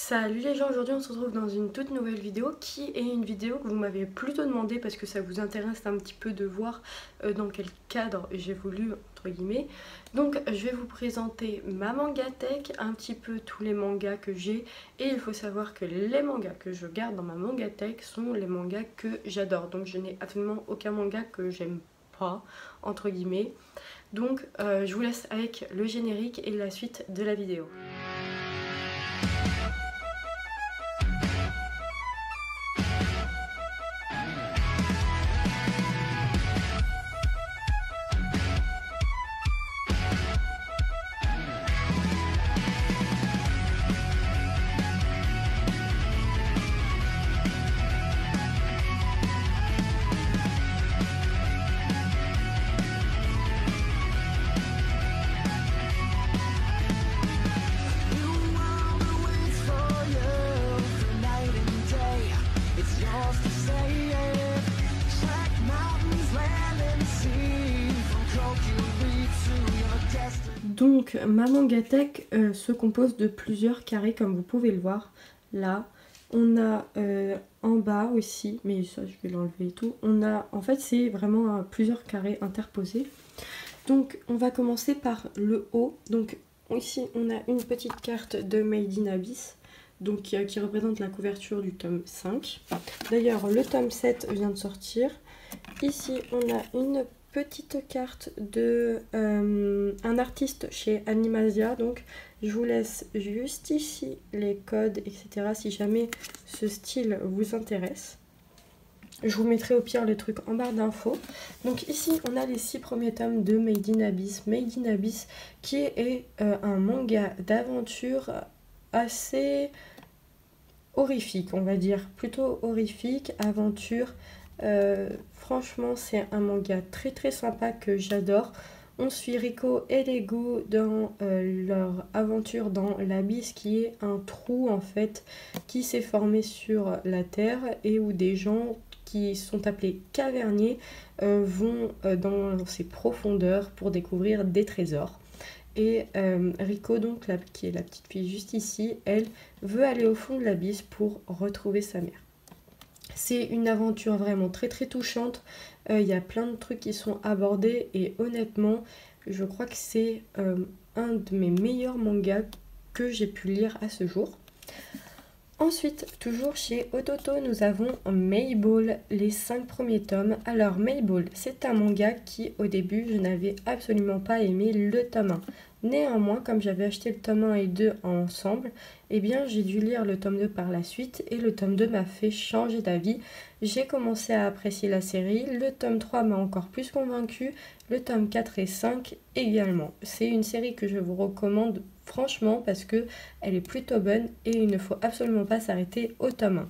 Salut les gens, aujourd'hui on se retrouve dans une toute nouvelle vidéo qui est une vidéo que vous m'avez plutôt demandé parce que ça vous intéresse un petit peu de voir dans quel cadre j'ai voulu entre guillemets. Donc je vais vous présenter ma mangatech, un petit peu tous les mangas que j'ai, et il faut savoir que les mangas que je garde dans ma mangatech sont les mangas que j'adore. Donc je n'ai absolument aucun manga que j'aime pas entre guillemets. Donc je vous laisse avec le générique et la suite de la vidéo. Donc ma mangatech se compose de plusieurs carrés comme vous pouvez le voir là. On a en bas aussi, mais ça je vais l'enlever et tout. On a, en fait c'est vraiment plusieurs carrés interposés. Donc on va commencer par le haut. Donc ici on a une petite carte de Made in Abyss. Donc qui représente la couverture du tome 5. D'ailleurs le tome 7 vient de sortir. Ici on a une petite carte de un artiste chez Animasia. Donc je vous laisse juste ici les codes etc. si jamais ce style vous intéresse. Je vous mettrai au pire le truc en barre d'infos. Donc ici on a les 6 premiers tomes de Made in Abyss. Made in Abyss qui est un manga d'aventure assez horrifique, on va dire, plutôt horrifique, aventure. Franchement c'est un manga très très sympa que j'adore. On suit Rico et Lego dans leur aventure dans l'abysse, qui est un trou en fait qui s'est formé sur la terre et où des gens qui sont appelés caverniers vont dans ces profondeurs pour découvrir des trésors. Et Rico, donc qui est la petite fille juste ici, elle veut aller au fond de l'abysse pour retrouver sa mère. C'est une aventure vraiment très très touchante. Il y a plein de trucs qui sont abordés et honnêtement, je crois que c'est un de mes meilleurs mangas que j'ai pu lire à ce jour. Ensuite, toujours chez Ototo, nous avons Mayball, les 5 premiers tomes. Alors Mayball, c'est un manga qui au début je n'avais absolument pas aimé le tome 1. Néanmoins, comme j'avais acheté le tome 1 et 2 ensemble, eh bien j'ai dû lire le tome 2 par la suite et le tome 2 m'a fait changer d'avis. J'ai commencé à apprécier la série, le tome 3 m'a encore plus convaincu, le tome 4 et 5 également. C'est une série que je vous recommande franchement parce que elle est plutôt bonne et il ne faut absolument pas s'arrêter au tome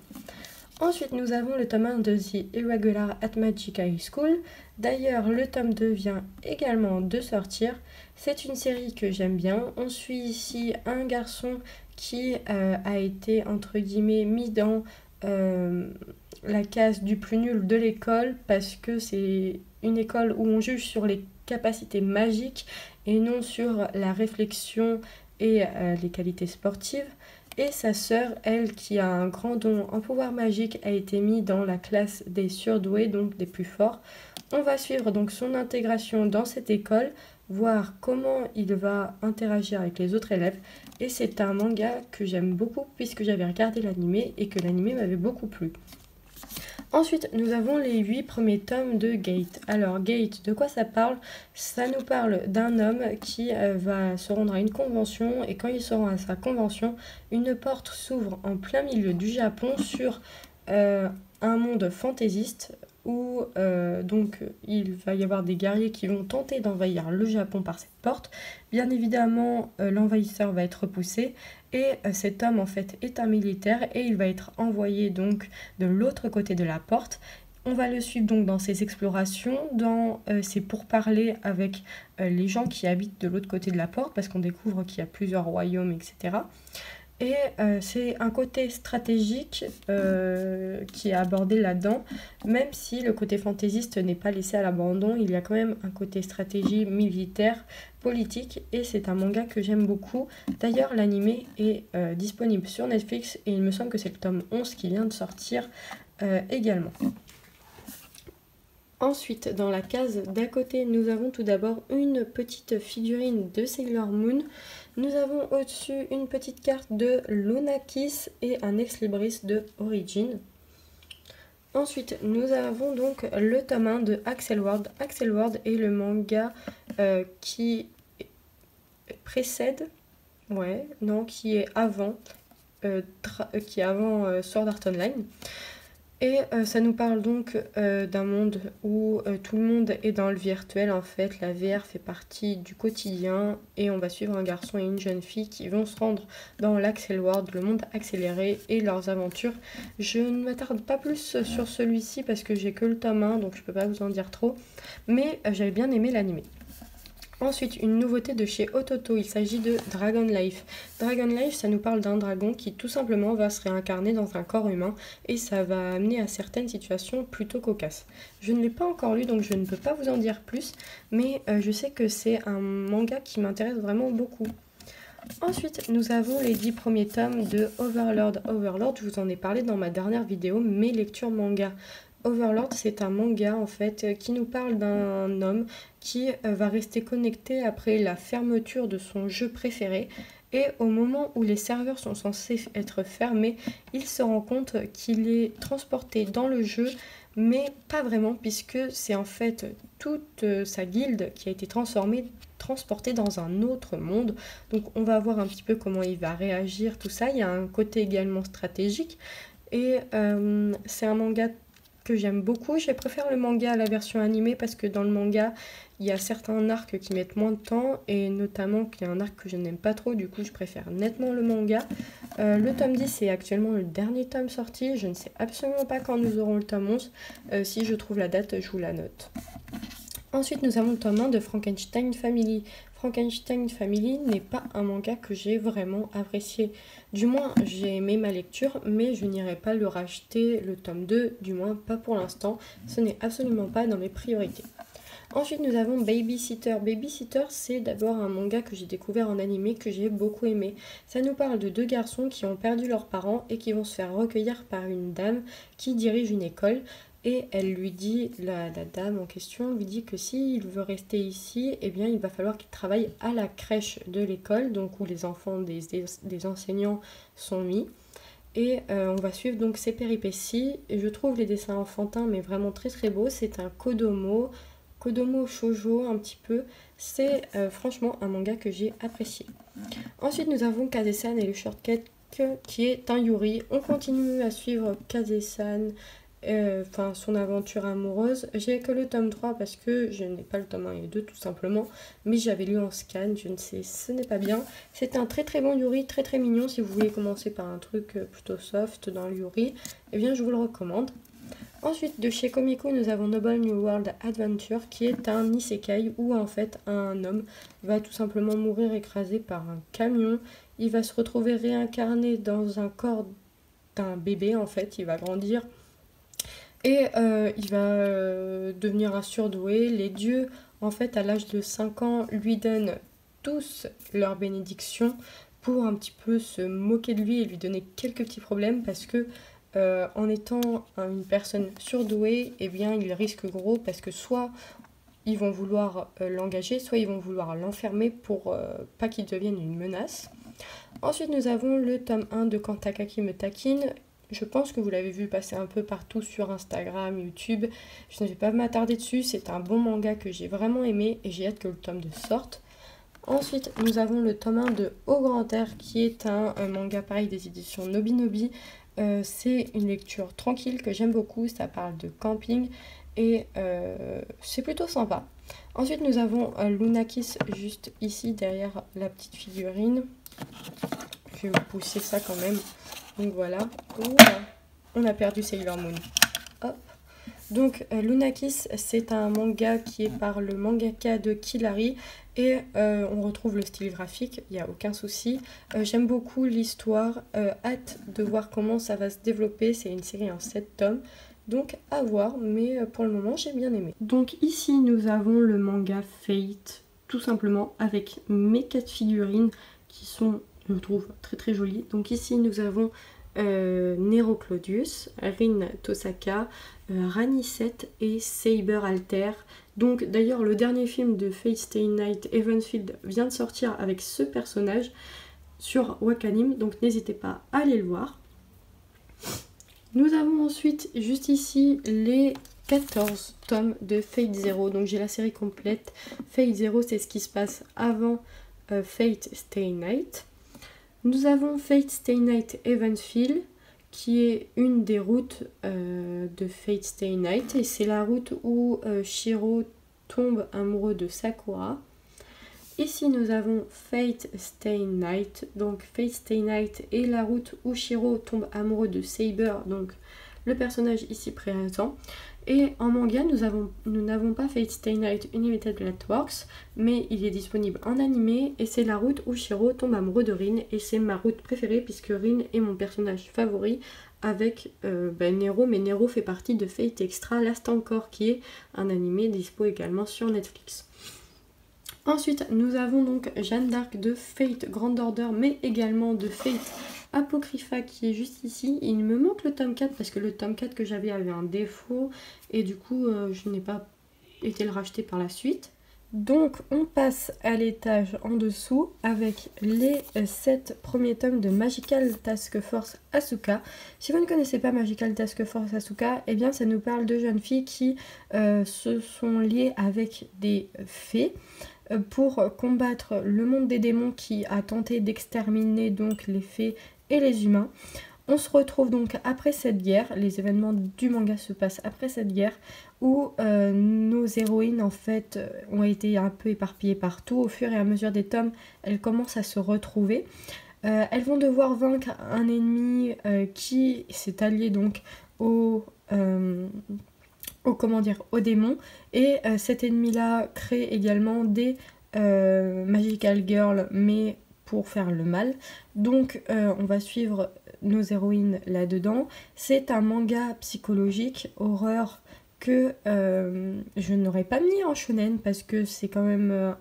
1. Ensuite, nous avons le tome 1 de The Irregular at Magic High School. D'ailleurs, le tome 2 vient également de sortir. C'est une série que j'aime bien. On suit ici un garçon qui a été, entre guillemets, mis dans la case du plus nul de l'école parce que c'est une école où on juge sur les capacités magiques et non sur la réflexion et les qualités sportives. Et sa sœur, elle, qui a un grand don en pouvoir magique, a été mise dans la classe des surdoués, donc des plus forts. On va suivre donc son intégration dans cette école, voir comment il va interagir avec les autres élèves. Et c'est un manga que j'aime beaucoup puisque j'avais regardé l'animé et que l'animé m'avait beaucoup plu. Ensuite, nous avons les 8 premiers tomes de Gate. Alors, Gate, de quoi ça parle? Ça nous parle d'un homme qui va se rendre à une convention et quand il se rend à sa convention, une porte s'ouvre en plein milieu du Japon sur un monde fantaisiste où donc il va y avoir des guerriers qui vont tenter d'envahir le Japon par cette porte. Bien évidemment, l'envahisseur va être repoussé et cet homme en fait est un militaire et il va être envoyé donc de l'autre côté de la porte. On va le suivre donc dans ses explorations, dans ses pourparlers avec les gens qui habitent de l'autre côté de la porte parce qu'on découvre qu'il y a plusieurs royaumes, etc. Et c'est un côté stratégique qui est abordé là-dedans, même si le côté fantaisiste n'est pas laissé à l'abandon, il y a quand même un côté stratégie militaire politique et c'est un manga que j'aime beaucoup. D'ailleurs l'anime est disponible sur Netflix et il me semble que c'est le tome 11 qui vient de sortir également. Ensuite, dans la case d'à côté, nous avons tout d'abord une petite figurine de Sailor Moon. Nous avons au-dessus une petite carte de Lunakis et un ex-libris de Origin. Ensuite, nous avons donc le tome 1 de Axel Ward. Axel Ward est le manga qui précède, qui est avant Sword Art Online. Et ça nous parle donc d'un monde où tout le monde est dans le virtuel. En fait, la VR fait partie du quotidien et on va suivre un garçon et une jeune fille qui vont se rendre dans l'Axel World, le monde accéléré et leurs aventures. Je ne m'attarde pas plus sur celui-ci parce que j'ai que le tome 1, donc je peux pas vous en dire trop. Mais j'avais bien aimé l'anime. Ensuite, une nouveauté de chez Ototo, il s'agit de Dragon Life. Dragon Life, ça nous parle d'un dragon qui tout simplement va se réincarner dans un corps humain et ça va amener à certaines situations plutôt cocasses. Je ne l'ai pas encore lu donc je ne peux pas vous en dire plus, mais je sais que c'est un manga qui m'intéresse vraiment beaucoup. Ensuite, nous avons les 10 premiers tomes de Overlord. Overlord, je vous en ai parlé dans ma dernière vidéo, mes lectures manga. Overlord, c'est un manga en fait qui nous parle d'un homme qui va rester connecté après la fermeture de son jeu préféré et au moment où les serveurs sont censés être fermés, il se rend compte qu'il est transporté dans le jeu mais pas vraiment puisque c'est en fait toute sa guilde qui a été transportée dans un autre monde. Donc on va voir un petit peu comment il va réagir, tout ça. Il y a un côté également stratégique et c'est un manga que j'aime beaucoup. Je préfère le manga à la version animée parce que dans le manga, il y a certains arcs qui mettent moins de temps et notamment qu'il y a un arc que je n'aime pas trop, du coup je préfère nettement le manga. Le tome 10 est actuellement le dernier tome sorti, je ne sais absolument pas quand nous aurons le tome 11. Si je trouve la date, je vous la note. Ensuite, nous avons le tome 1 de Frankenstein Family. Frankenstein Family n'est pas un manga que j'ai vraiment apprécié. Du moins, j'ai aimé ma lecture, mais je n'irai pas le racheter le tome 2, du moins pas pour l'instant. Ce n'est absolument pas dans mes priorités. Ensuite, nous avons Babysitter. Babysitter, c'est d'abord un manga que j'ai découvert en animé que j'ai beaucoup aimé. Ça nous parle de deux garçons qui ont perdu leurs parents et qui vont se faire recueillir par une dame qui dirige une école. Et elle lui dit, la dame en question lui dit que s'il veut rester ici, eh bien il va falloir qu'il travaille à la crèche de l'école, donc où les enfants des enseignants sont mis. Et on va suivre donc ses péripéties. Et je trouve les dessins enfantins mais vraiment très très beaux. C'est un Kodomo shoujo un petit peu. C'est franchement un manga que j'ai apprécié. Ensuite nous avons Kase-san et le shortcut qui est un Yuri. On continue à suivre Kase-san. Son aventure amoureuse. J'ai que le tome 3 parce que je n'ai pas le tome 1 et 2 tout simplement, mais j'avais lu en scan, je ne sais, ce n'est pas bien. C'est un très très bon Yuri, très très mignon. Si vous voulez commencer par un truc plutôt soft dans le Yuri, eh bien je vous le recommande. Ensuite, de chez Comico, nous avons Noble New World Adventure qui est un isekai où en fait un homme va tout simplement mourir écrasé par un camion. Il va se retrouver réincarné dans un corps d'un bébé en fait, il va grandir. Et il va devenir un surdoué. Les dieux, en fait, à l'âge de 5 ans, lui donnent tous leur bénédiction pour un petit peu se moquer de lui et lui donner quelques petits problèmes parce que en étant une personne surdouée, eh bien, il risque gros parce que soit ils vont vouloir l'engager, soit ils vont vouloir l'enfermer pour pas qu'il devienne une menace. Ensuite, nous avons le tome 1 de Quand Takaki me taquine. Je pense que vous l'avez vu passer un peu partout sur Instagram, YouTube. Je ne vais pas m'attarder dessus. C'est un bon manga que j'ai vraiment aimé et j'ai hâte que le tome 2 sorte. Ensuite, nous avons le tome 1 de Au Grand Air qui est un manga pareil des éditions Nobinobi. C'est une lecture tranquille que j'aime beaucoup. Ça parle de camping et c'est plutôt sympa. Ensuite, nous avons Lunakis juste ici derrière la petite figurine. Je vais vous pousser ça quand même. Donc voilà. On a perdu Sailor Moon. Hop. Donc Lunakis, c'est un manga qui est par le mangaka de Killary et on retrouve le style graphique, il n'y a aucun souci. J'aime beaucoup l'histoire, hâte de voir comment ça va se développer. C'est une série en 7 tomes. Donc à voir, mais pour le moment j'ai bien aimé. Donc ici nous avons le manga Fate. tout simplement avec mes 4 figurines qui sont, je trouve, très très jolies. Donc ici nous avons Nero Claudius, Rin Tosaka, Ranicette et Saber Alter. Donc d'ailleurs le dernier film de Fate Stay Night Evansfield vient de sortir avec ce personnage sur Wakanim, donc n'hésitez pas à aller le voir. Nous avons ensuite juste ici les 14 tomes de Fate Zero, donc j'ai la série complète. Fate Zero, c'est ce qui se passe avant Fate Stay Night. Nous avons Fate Stay Night Evansfield, qui est une des routes de Fate Stay Night, et c'est la route où Shiro tombe amoureux de Sakura. Ici nous avons Fate Stay Night, donc Fate Stay Night est la route où Shiro tombe amoureux de Saber, donc le personnage ici présent. Et en manga, nous n'avons pas Fate Stay Night Unlimited Lightworks, mais il est disponible en animé et c'est la route où Shiro tombe amoureux de Rin, et c'est ma route préférée puisque Rin est mon personnage favori avec Nero, mais Nero fait partie de Fate Extra Last Encore qui est un animé dispo également sur Netflix. Ensuite, nous avons donc Jeanne d'Arc de Fate Grand Order, mais également de Fate Apocrypha qui est juste ici. Il me manque le tome 4 parce que le tome 4 que j'avais avait un défaut et du coup je n'ai pas été le racheter par la suite. Donc on passe à l'étage en dessous avec les 7 premiers tomes de Magical Task Force Asuka. Si vous ne connaissez pas Magical Task Force Asuka, eh bien ça nous parle de jeunes filles qui se sont liées avec des fées pour combattre le monde des démons qui a tenté d'exterminer donc les fées et les humains. On se retrouve donc après cette guerre, les événements du manga se passent après cette guerre où nos héroïnes en fait ont été un peu éparpillées partout. Au fur et à mesure des tomes, elles commencent à se retrouver. Elles vont devoir vaincre un ennemi qui s'est allié donc aux démons, et cet ennemi là crée également des Magical Girls mais pour faire le mal. Donc on va suivre nos héroïnes là-dedans. C'est un manga psychologique, horreur, que je n'aurais pas mis en shonen parce que c'est quand même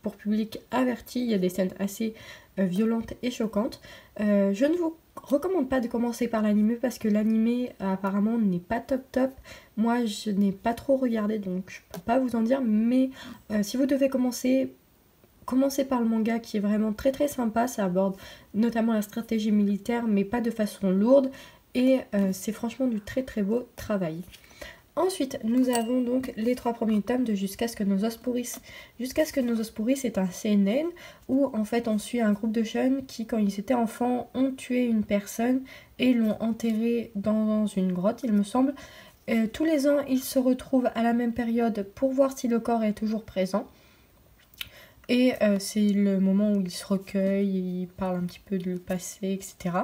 pour public averti. Il y a des scènes assez violentes et choquantes. Je ne vous recommande pas de commencer par l'anime parce que l'anime apparemment n'est pas top. Moi je n'ai pas trop regardé donc je peux pas vous en dire, mais si vous devez commencer par le manga qui est vraiment très très sympa. Ça aborde notamment la stratégie militaire mais pas de façon lourde, et c'est franchement du très très beau travail. Ensuite, nous avons donc les 3 premiers tomes de Jusqu'à ce que nos os pourrissent. Jusqu'à ce que nos os pourrissent est un seinen où en fait on suit un groupe de jeunes qui, quand ils étaient enfants, ont tué une personne et l'ont enterrée dans une grotte, il me semble. Tous les ans, ils se retrouvent à la même période pour voir si le corps est toujours présent. Et c'est le moment où ils se recueillent, ils parlent un petit peu du passé, etc.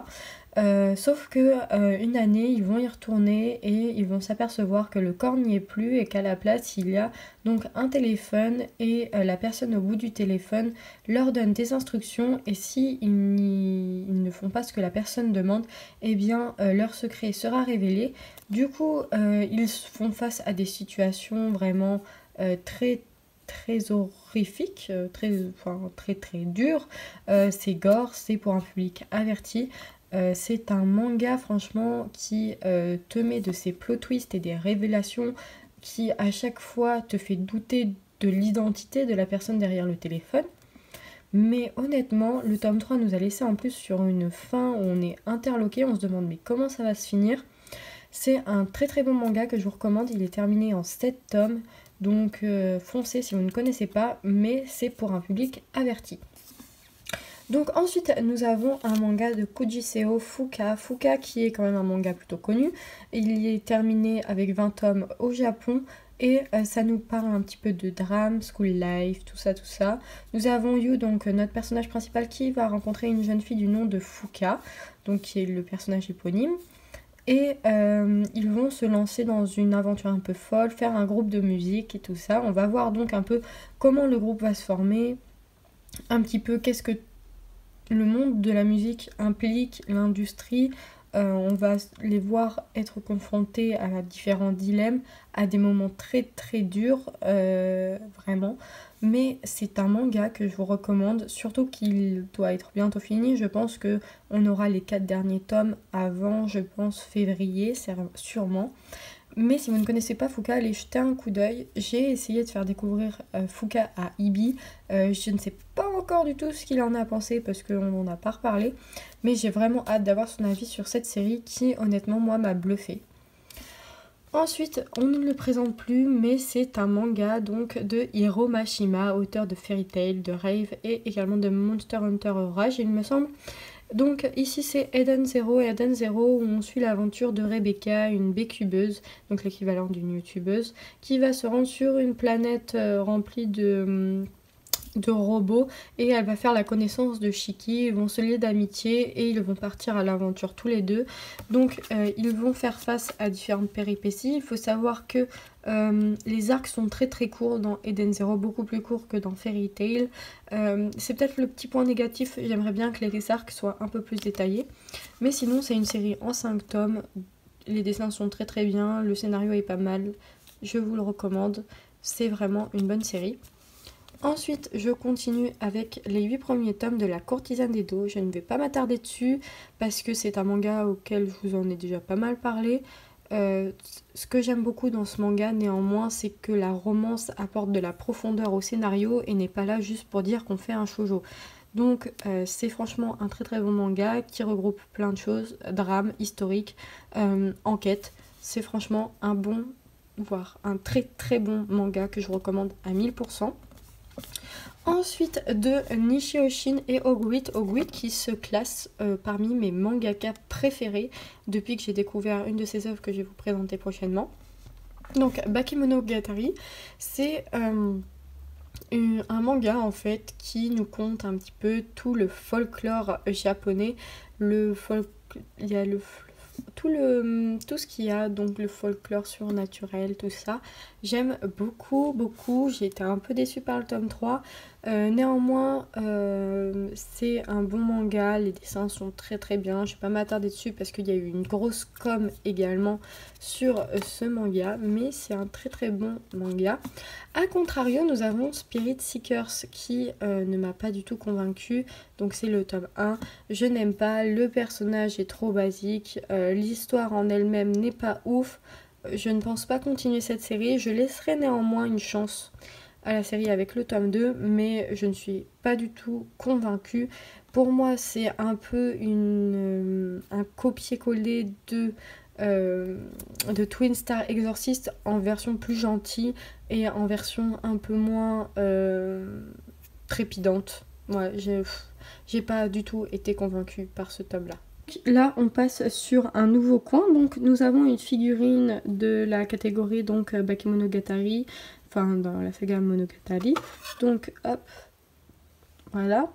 Sauf que une année, ils vont y retourner et ils vont s'apercevoir que le corps n'y est plus et qu'à la place, il y a donc un téléphone, et la personne au bout du téléphone leur donne des instructions, et si ils ne font pas ce que la personne demande, eh bien leur secret sera révélé. Du coup, ils font face à des situations vraiment très horrifique, très dur. C'est gore, c'est pour un public averti. C'est un manga franchement qui te met de ses plot twists et des révélations qui à chaque fois te fait douter de l'identité de la personne derrière le téléphone. Mais honnêtement, le tome 3 nous a laissé en plus sur une fin où on est interloqué, on se demande mais comment ça va se finir. C'est un très très bon manga que je vous recommande, il est terminé en 7 tomes. Donc foncez si vous ne connaissez pas, mais c'est pour un public averti. Donc ensuite nous avons un manga de Kujiseo Fuka. Fuka qui est quand même un manga plutôt connu. Il est terminé avec 20 tomes au Japon et ça nous parle un petit peu de drame, school life, tout ça. Nous avons Yu, donc notre personnage principal, qui va rencontrer une jeune fille du nom de Fuka, donc qui est le personnage éponyme. Et ils vont se lancer dans une aventure un peu folle, faire un groupe de musique et tout ça. On va voir donc un peu comment le groupe va se former, un petit peu qu'est-ce que le monde de la musique implique, l'industrie, on va les voir être confrontés à différents dilemmes, à des moments très très durs, vraiment. Mais c'est un manga que je vous recommande, surtout qu'il doit être bientôt fini. Je pense que on aura les 4 derniers tomes avant, je pense, février, sûrement. Mais si vous ne connaissez pas Fuka, allez jeter un coup d'œil. J'ai essayé de faire découvrir Fuka à Ibi. Je ne sais pas encore du tout ce qu'il en a pensé parce qu'on n'en a pas reparlé. Mais j'ai vraiment hâte d'avoir son avis sur cette série qui, honnêtement, moi, m'a bluffé. Ensuite, on ne le présente plus, mais c'est un manga donc de Hiro Mashima, auteur de Fairy Tail, de Rave et également de Monster Hunter Orage, il me semble. Donc ici c'est Eden Zero où on suit l'aventure de Rebecca, une bécubeuse, donc l'équivalent d'une youtubeuse, qui va se rendre sur une planète remplie de robots et elle va faire la connaissance de Shiki. Ils vont se lier d'amitié et ils vont partir à l'aventure tous les deux. Donc ils vont faire face à différentes péripéties. Il faut savoir que les arcs sont très très courts dans Eden Zero, beaucoup plus courts que dans Fairy Tail. C'est peut-être le petit point négatif, j'aimerais bien que les arcs soient un peu plus détaillés. Mais sinon c'est une série en 5 tomes, les dessins sont très très bien, le scénario est pas mal, je vous le recommande, c'est vraiment une bonne série. Ensuite, je continue avec les 8 premiers tomes de La Courtisane d'Edo. Je ne vais pas m'attarder dessus parce que c'est un manga auquel je vous en ai déjà pas mal parlé. Ce que j'aime beaucoup dans ce manga, néanmoins, c'est que la romance apporte de la profondeur au scénario et n'est pas là juste pour dire qu'on fait un shoujo. Donc c'est franchement un très très bon manga qui regroupe plein de choses, drame, historique, enquête. C'est franchement un bon, voire un très très bon manga que je recommande à 1000%. Ensuite de Nishiyoshin et Ogwit qui se classe parmi mes mangaka préférés depuis que j'ai découvert une de ses œuvres que je vais vous présenter prochainement. Donc Bakemonogatari, c'est un manga en fait qui nous conte un petit peu tout le folklore japonais, il y a tout ce qu'il y a, donc le folklore surnaturel, tout ça. J'aime beaucoup, j'ai été un peu déçue par le tome 3. Néanmoins, c'est un bon manga, les dessins sont très très bien. Je vais pas m'attarder dessus parce qu'il y a eu une grosse com également sur ce manga, mais c'est un très très bon manga. A contrario, nous avons Spirit Seekers qui ne m'a pas du tout convaincue. Donc c'est le tome 1. Je n'aime pas, le personnage est trop basique, l'histoire en elle-même n'est pas ouf. Je ne pense pas continuer cette série. Je laisserai néanmoins une chance à la série avec le tome 2, mais je ne suis pas du tout convaincue. Pour moi, c'est un peu un copier-coller de Twin Star Exorcist en version plus gentille et en version un peu moins trépidante. Ouais, j'ai pas du tout été convaincue par ce tome-là. Là, on passe sur un nouveau coin. Donc, nous avons une figurine de la catégorie donc Bakemonogatari, enfin dans la saga Monogatari. Donc, hop, voilà.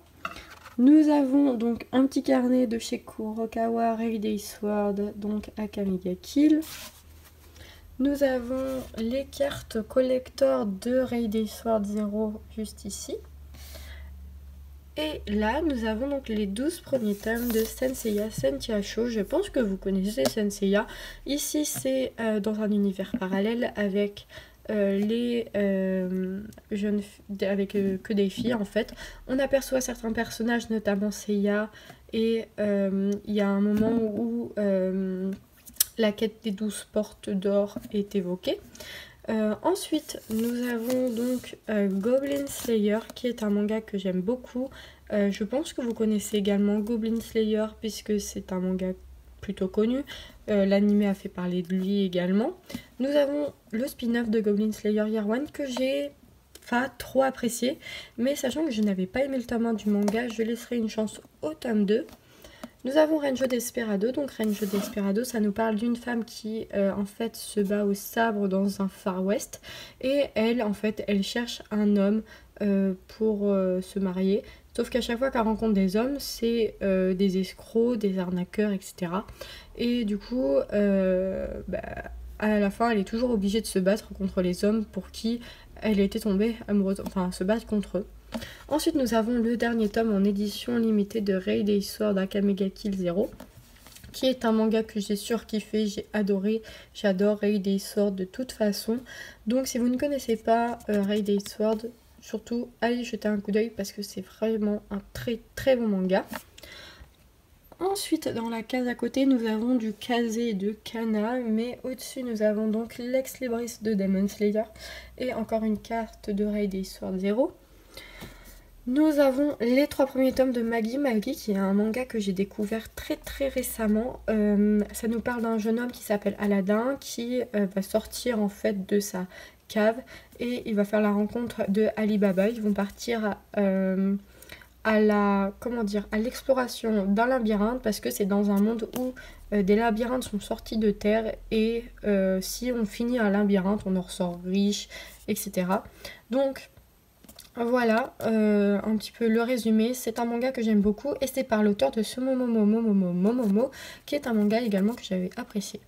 Nous avons donc un petit carnet de chez Kurokawa, Rayday Sword, donc Akamiga Kill. Nous avons les cartes collector de Rayday Sword 0 juste ici. Et là, nous avons donc les 12 premiers tomes de Senseiya Sentiacho. Je pense que vous connaissez Senseiya. Ici, c'est dans un univers parallèle avec les jeunes que des filles en fait. On aperçoit certains personnages, notamment Seiya. Et il y a un moment où la quête des 12 portes d'or est évoquée. Ensuite, nous avons donc Goblin Slayer, qui est un manga que j'aime beaucoup. Je pense que vous connaissez également Goblin Slayer, puisque c'est un manga plutôt connu. L'anime a fait parler de lui également. Nous avons le spin-off de Goblin Slayer Year One, que j'ai pas trop apprécié. Mais sachant que je n'avais pas aimé le tome 1 du manga, je laisserai une chance au tome 2. Nous avons Renjo Desperado. Donc Renjo Desperado, ça nous parle d'une femme qui en fait se bat au sabre dans un Far West. Et elle, en fait, elle cherche un homme pour se marier. Sauf qu'à chaque fois qu'elle rencontre des hommes, c'est des escrocs, des arnaqueurs, etc. Et du coup, à la fin, elle est toujours obligée de se battre contre les hommes pour qui elle était tombée amoureuse, enfin se battre contre eux. Ensuite, nous avons le dernier tome en édition limitée de Rayday Sword Akamiga Kill 0, qui est un manga que j'ai surkiffé, j'ai adoré. J'adore Raid Day Sword de toute façon. Donc si vous ne connaissez pas Raid Day Sword, surtout allez jeter un coup d'œil parce que c'est vraiment un très très bon manga. Ensuite, dans la case à côté, nous avons du Kaze et de Kana, mais au-dessus, nous avons donc Lex Libris de Demon Slayer et encore une carte de Raid Day Sword 0. Nous avons les 3 premiers tomes de Magi Magi, qui est un manga que j'ai découvert très très récemment. Ça nous parle d'un jeune homme qui s'appelle Aladdin, qui va sortir en fait de sa cave et il va faire la rencontre de Ali Baba. Ils vont partir à l'exploration d'un labyrinthe parce que c'est dans un monde où des labyrinthes sont sortis de terre et si on finit un labyrinthe on en ressort riche, etc. Donc voilà un petit peu le résumé. C'est un manga que j'aime beaucoup et c'est par l'auteur de Momomo qui est un manga également que j'avais apprécié.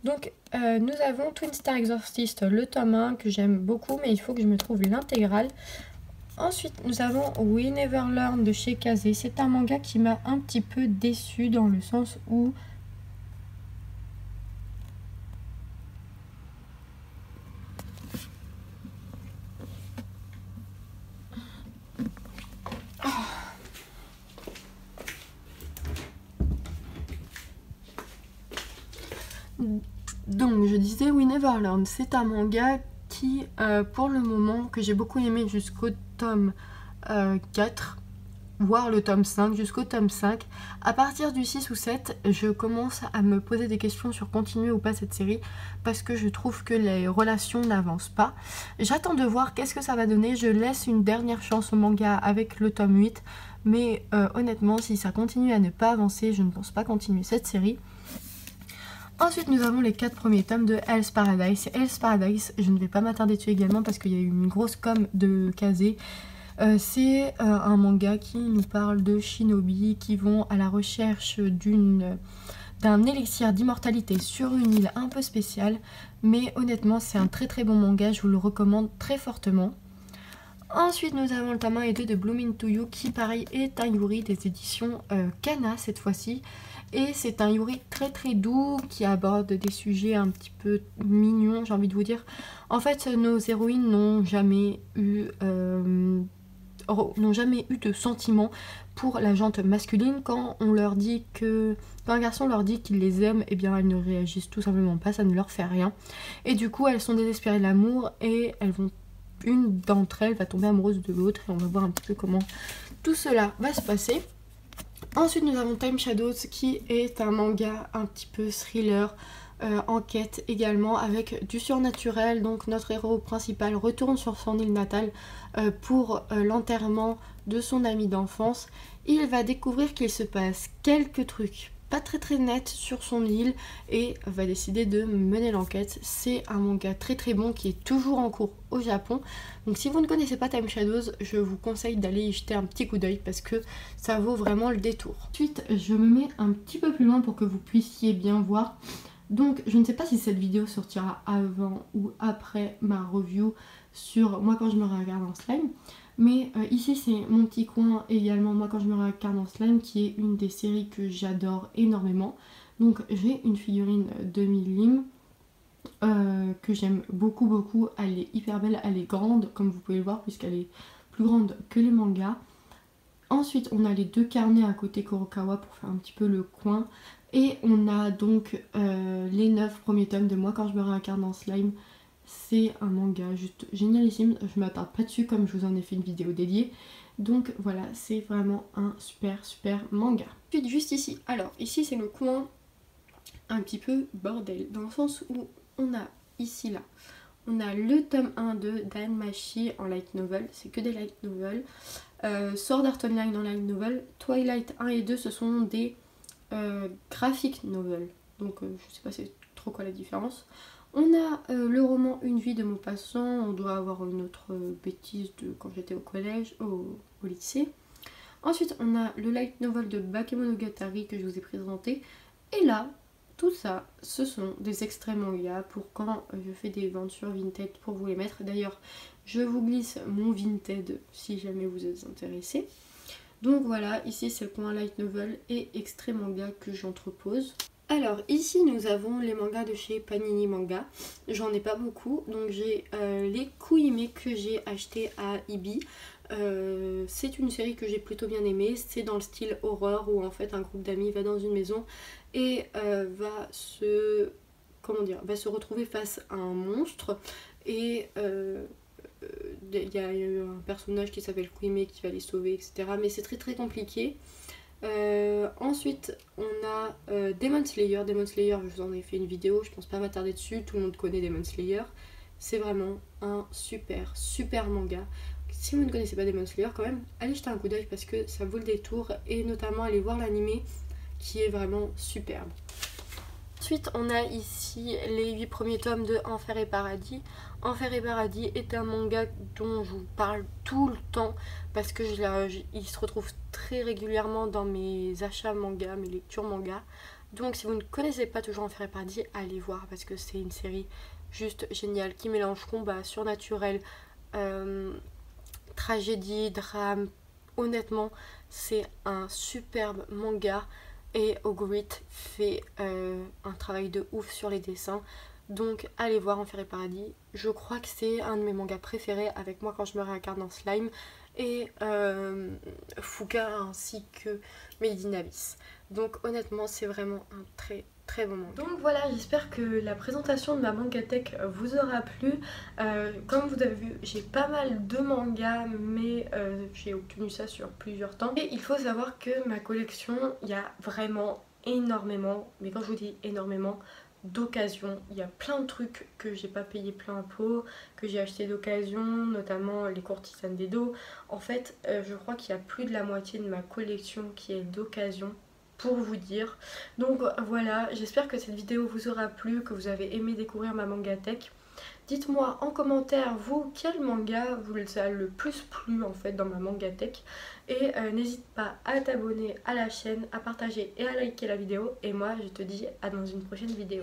Donc nous avons Twin Star Exorcist, le tome 1 que j'aime beaucoup mais il faut que je me trouve l'intégrale. Ensuite, nous avons We Never Learn de chez Kaze. C'est un manga qui m'a un petit peu déçue dans le sens où donc je disais We Never Learn, c'est un manga qui pour le moment que j'ai beaucoup aimé jusqu'au tome 4, voire le tome 5, jusqu'au tome 5. À partir du 6 ou 7, je commence à me poser des questions sur continuer ou pas cette série parce que je trouve que les relations n'avancent pas. J'attends de voir qu'est-ce que ça va donner. Je laisse une dernière chance au manga avec le tome 8, mais honnêtement, si ça continue à ne pas avancer, je ne pense pas continuer cette série. Ensuite, nous avons les 4 premiers tomes de Hell's Paradise. Hell's Paradise, je ne vais pas m'attarder dessus également parce qu'il y a eu une grosse com de Kaze. C'est un manga qui nous parle de shinobi qui vont à la recherche d'un élixir d'immortalité sur une île un peu spéciale. Mais honnêtement, c'est un très très bon manga, je vous le recommande très fortement. Ensuite, nous avons le tome 1 et 2 de Blooming to You qui, pareil, est un yuri des éditions Kana cette fois-ci. Et c'est un yuri très très doux qui aborde des sujets un petit peu mignons, j'ai envie de vous dire. En fait, nos héroïnes n'ont jamais eu de sentiments pour la jante masculine. Quand un garçon leur dit qu'il les aime, eh bien elles ne réagissent tout simplement pas, ça ne leur fait rien. Et du coup, elles sont désespérées de l'amour et une d'entre elles va tomber amoureuse de l'autre et on va voir un petit peu comment tout cela va se passer. Ensuite, nous avons Time Shadows qui est un manga un petit peu thriller, enquête également avec du surnaturel. Donc notre héros principal retourne sur son île natale pour l'enterrement de son ami d'enfance. Il va découvrir qu'il se passe quelques trucs pas très très nets sur son île et va décider de mener l'enquête. C'est un manga très très bon qui est toujours en cours au Japon. Donc si vous ne connaissez pas Time Shadows, je vous conseille d'aller y jeter un petit coup d'œil parce que ça vaut vraiment le détour. Ensuite, je me mets un petit peu plus loin pour que vous puissiez bien voir. Donc je ne sais pas si cette vidéo sortira avant ou après ma review sur Moi quand je me regarde en slime. Mais ici c'est mon petit coin également Moi quand je me regarde en slime qui est une des séries que j'adore énormément. Donc j'ai une figurine de Milim que j'aime beaucoup beaucoup. Elle est hyper belle, elle est grande comme vous pouvez le voir puisqu'elle est plus grande que les mangas. Ensuite on a les 2 carnets à côté Kurokawa pour faire un petit peu le coin. Et on a donc les 9 premiers tomes de Moi quand je me réincarne en slime. C'est un manga juste génialissime, je m'attarde pas dessus comme je vous en ai fait une vidéo dédiée. Donc voilà, c'est vraiment un super super manga. Puis juste ici, alors ici c'est le coin un petit peu bordel, dans le sens où on a ici là, on a le tome 1 de Danmachi en light novel, c'est que des light novels. Sword Art Online en light novel, Twilight 1 et 2 ce sont des graphic novels, donc je sais pas c'est trop quoi la différence. On a le roman Une vie de Maupassant, on doit avoir une autre bêtise de quand j'étais au collège, au lycée. Ensuite on a le light novel de Bakemonogatari que je vous ai présenté. Et là, tout ça, ce sont des extraits manga pour quand je fais des ventes sur Vinted pour vous les mettre. D'ailleurs, je vous glisse mon Vinted si jamais vous êtes intéressés. Donc voilà, ici c'est le coin light novel et extrait manga que j'entrepose. Alors ici nous avons les mangas de chez Panini Manga, j'en ai pas beaucoup, donc j'ai les Kuime que j'ai acheté à Ibi. C'est une série que j'ai plutôt bien aimée, c'est dans le style horreur où en fait un groupe d'amis va dans une maison et va se retrouver face à un monstre et il y a un personnage qui s'appelle Kuime qui va les sauver, etc. Mais c'est très compliqué. Ensuite on a Demon Slayer. Demon Slayer, je vous en ai fait une vidéo, je pense pas m'attarder dessus, tout le monde connaît Demon Slayer. C'est vraiment un super manga. Si vous ne connaissez pas Demon Slayer, quand même, allez jeter un coup d'œil parce que ça vaut le détour, et notamment allez voir l'animé qui est vraiment superbe. Ensuite on a ici les 8 premiers tomes de Enfer et Paradis. Enfer et Paradis est un manga dont je vous parle tout le temps parce que il se retrouve très régulièrement dans mes achats manga, mes lectures manga. Donc si vous ne connaissez pas toujours Enfer et Paradis, allez voir parce que c'est une série juste géniale qui mélange combat surnaturel, tragédie, drame. Honnêtement c'est un superbe manga. Et Ogrit fait un travail de ouf sur les dessins. Donc allez voir Enfer et Paradis. Je crois que c'est un de mes mangas préférés avec moi quand je me réincarne dans Slime. Et Fuka ainsi que Made in Abyss. Donc honnêtement c'est vraiment un très bon manga. Donc voilà, j'espère que la présentation de ma mangatech vous aura plu. Comme vous avez vu, j'ai pas mal de mangas, mais j'ai obtenu ça sur plusieurs temps. Et il faut savoir que ma collection, il y a vraiment énormément, mais quand je vous dis énormément, d'occasion. Il y a plein de trucs que j'ai pas payé plein pot, que j'ai acheté d'occasion, notamment les courtisanes d'Edo. En fait, je crois qu'il y a plus de la moitié de ma collection qui est d'occasion, pour vous dire. Donc voilà, j'espère que cette vidéo vous aura plu, que vous avez aimé découvrir ma mangatech. Dites-moi en commentaire, vous, quel manga vous a le plus plu en fait dans ma mangatech. Et n'hésite pas à t'abonner à la chaîne, à partager et à liker la vidéo. Et moi je te dis à dans une prochaine vidéo.